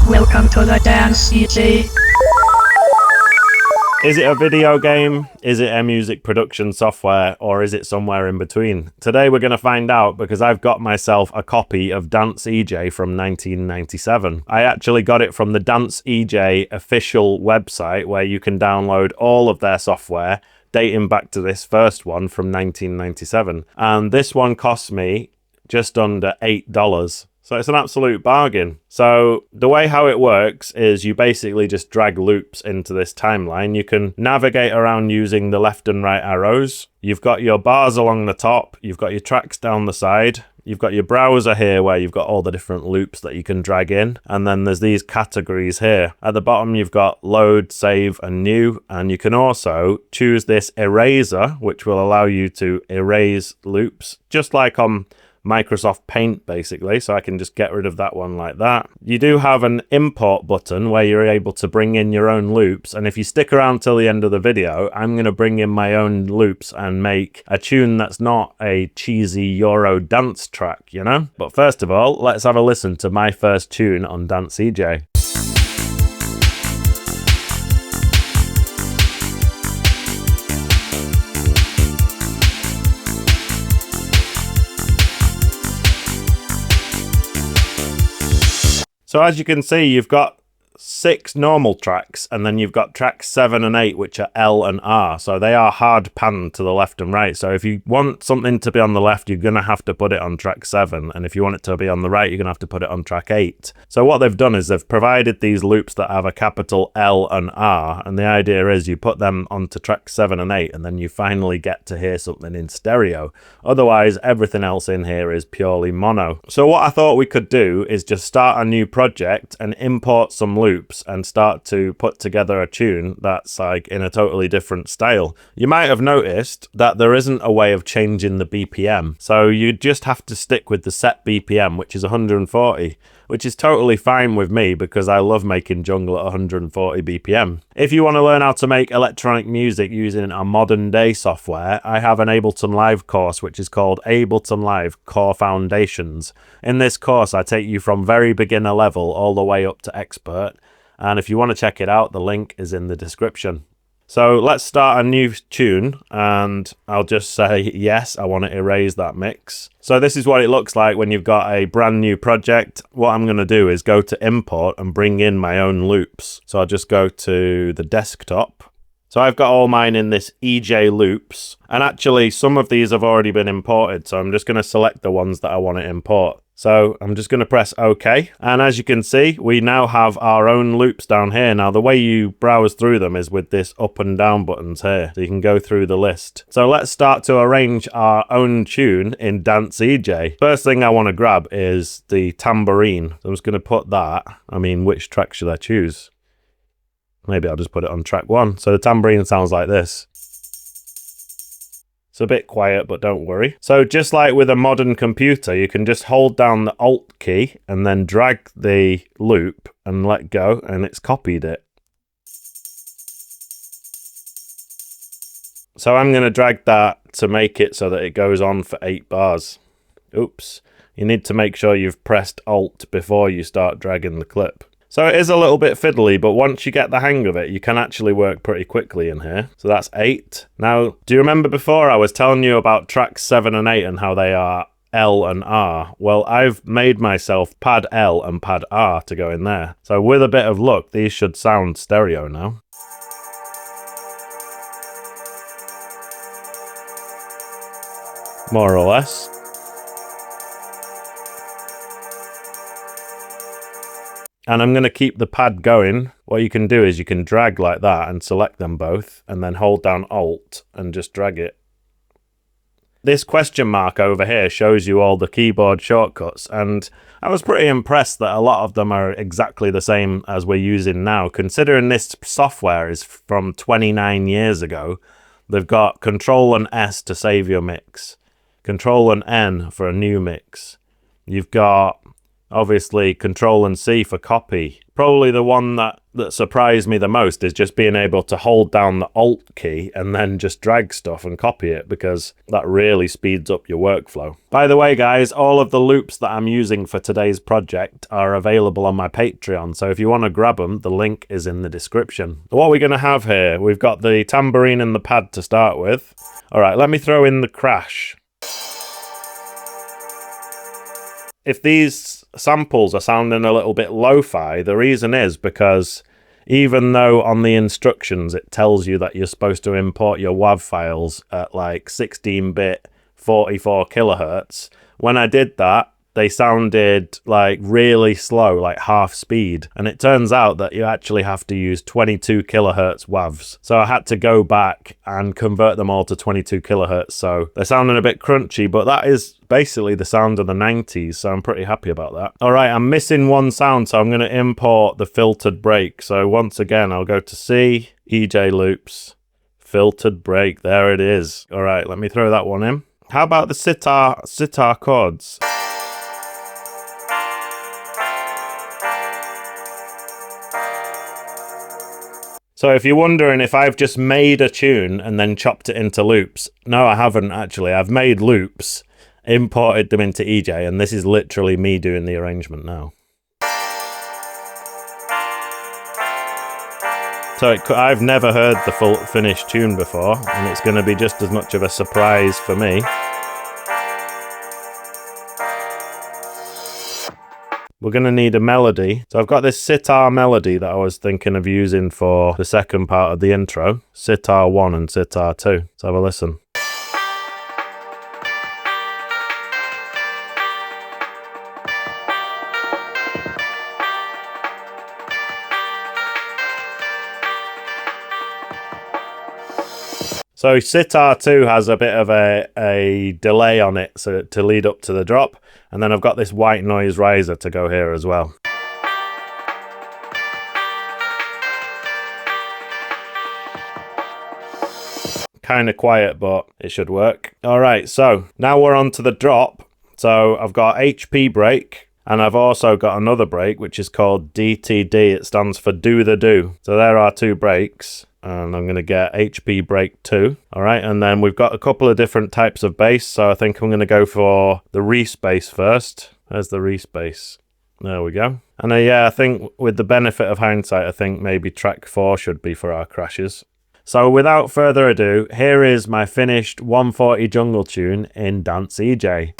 Welcome to the dance, eJay. Is it a video game? Is it a music production software? Or is it somewhere in between? Today we're going to find out because I've got myself a copy of Dance eJay from 1997. I actually got it from the Dance eJay official website where you can download all of their software dating back to this first one from 1997. And this one cost me just under $8. So it's an absolute bargain. So the way how it works is you basically just drag loops into this timeline. You can navigate around using the left and right arrows. You've got your bars along the top. You've got your tracks down the side. You've got your browser here where you've got all the different loops that you can drag in. And then there's these categories here. At the bottom, you've got load, save, and new. And you can also choose this eraser, which will allow you to erase loops, just like on Microsoft Paint, basically, so I can just get rid of that one like that. You do have an import button where you're able to bring in your own loops, and if you stick around till the end of the video, I'm going to bring in my own loops and make a tune that's not a cheesy Euro dance track, you know? But first of all, let's have a listen to my first tune on Dance eJay. So as you can see, you've got 6 normal tracks, and then you've got tracks 7 and 8, which are L and R. So they are hard panned to the left and right. So if you want something to be on the left, you're going to have to put it on track 7. And if you want it to be on the right, you're going to have to put it on track 8. So what they've done is they've provided these loops that have a capital L and R. And the idea is you put them onto track 7 and 8, and then you finally get to hear something in stereo. Otherwise, everything else in here is purely mono. So what I thought we could do is just start a new project and import some loops and start to put together a tune that's like in a totally different style. You might have noticed that there isn't a way of changing the BPM, so you just have to stick with the set BPM, which is 140, which is totally fine with me because I love making jungle at 140 BPM. If you want to learn how to make electronic music using a modern day software, I have an Ableton Live course which is called Ableton Live Core Foundations. In this course I take you from very beginner level all the way up to expert, and if you want to check it out, the link is in the description. So let's start a new tune, and I'll just say, yes, I want to erase that mix. So this is what it looks like when you've got a brand new project. What I'm going to do is go to import and bring in my own loops. So I'll just go to the desktop. So I've got all mine in this eJay loops, and actually some of these have already been imported. So I'm just going to select the ones that I want to import. So I'm just going to press OK. And as you can see, we now have our own loops down here. Now, the way you browse through them is with this up and down buttons here. So you can go through the list. So let's start to arrange our own tune in Dance eJay. First thing I want to grab is the tambourine. So I'm just going to put that. I mean, which track should I choose? Maybe I'll just put it on track 1. So the tambourine sounds like this. It's a bit quiet, but don't worry. So just like with a modern computer, you can just hold down the Alt key and then drag the loop and let go, and it's copied it. So I'm going to drag that to make it so that it goes on for 8 bars. Oops. You need to make sure you've pressed Alt before you start dragging the clip. So it is a little bit fiddly, but once you get the hang of it, you can actually work pretty quickly in here. So that's 8. Now, do you remember before I was telling you about tracks 7 and 8 and how they are L and R? Well, I've made myself pad L and pad R to go in there. So with a bit of luck, these should sound stereo now. More or less. And I'm going to keep the pad going. What you can do is you can drag like that and select them both, and then hold down Alt and just drag it. This question mark over here shows you all the keyboard shortcuts, and I was pretty impressed that a lot of them are exactly the same as we're using now. Considering this software is from 29 years ago, they've got Control and S to save your mix, Control and N for a new mix. You've got Obviously, Control and C for copy. Probably the one that surprised me the most is just being able to hold down the Alt key and then just drag stuff and copy it, because that really speeds up your workflow. By the way, guys, all of the loops that I'm using for today's project are available on my Patreon, so if you want to grab them, the link is in the description. What are we going to have here? We've got the tambourine and the pad to start with. All right, let me throw in the crash. If these samples are sounding a little bit lo-fi, the reason is because even though on the instructions it tells you that you're supposed to import your WAV files at like 16-bit 44 kilohertz, when I did that, they sounded like really slow, like half speed. And it turns out that you actually have to use 22 kilohertz WAVs. So I had to go back and convert them all to 22 kilohertz. So they're sounding a bit crunchy, but that is basically the sound of the 90s. So I'm pretty happy about that. All right, I'm missing one sound, so I'm going to import the filtered break. So once again, I'll go to C, eJay loops, filtered break. There it is. All right, let me throw that one in. How about the sitar chords? So if you're wondering if I've just made a tune and then chopped it into loops, no, I haven't actually. I've made loops, imported them into eJay, and this is literally me doing the arrangement now. So I've never heard the full finished tune before, and it's going to be just as much of a surprise for me. We're going to need a melody. So I've got this sitar melody that I was thinking of using for the second part of the intro. Sitar 1 and sitar 2. Let's have a listen. So sitar 2 has a bit of a delay on it, so to lead up to the drop. And then I've got this white noise riser to go here as well. Kind of quiet, but it should work. All right, so now we're on to the drop. So I've got HP break, and I've also got another break, which is called DTD. It stands for do the do. So there are two breaks. And I'm going to get HP break 2. All right, and then we've got a couple of different types of bass. So I think I'm going to go for the Reese bass first. There's the Reese bass. There we go. And yeah, I think with the benefit of hindsight, I think maybe track 4 should be for our crashes. So without further ado, here is my finished 140 jungle tune in Dance eJay.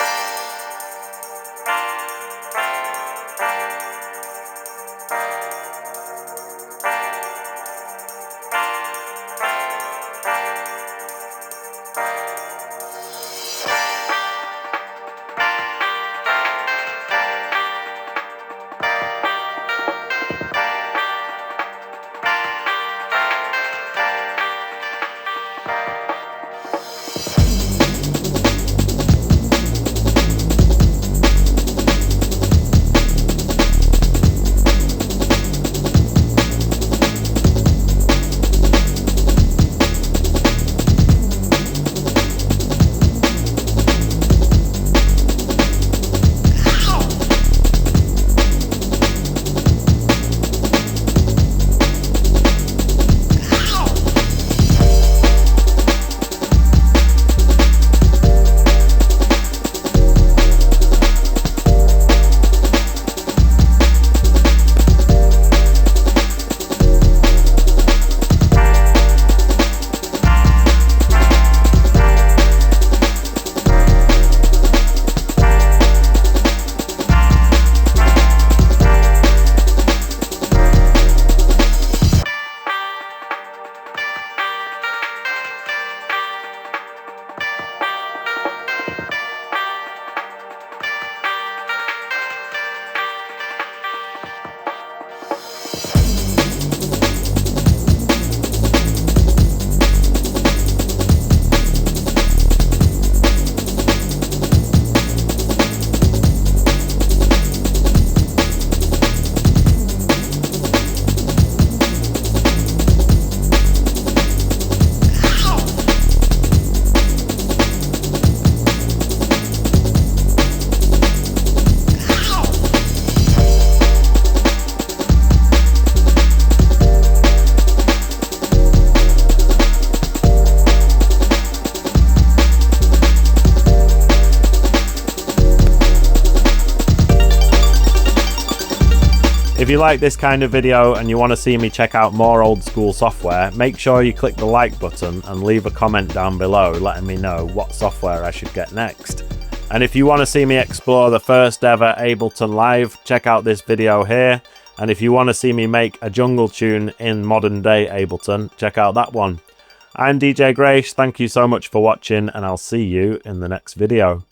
If you like this kind of video and you want to see me check out more old school software, make sure you click the like button and leave a comment down below letting me know what software I should get next. And if you want to see me explore the first ever Ableton Live, check out this video here. And if you want to see me make a jungle tune in modern day Ableton, check out that one. I'm DJ Grace, thank you so much for watching, and I'll see you in the next video.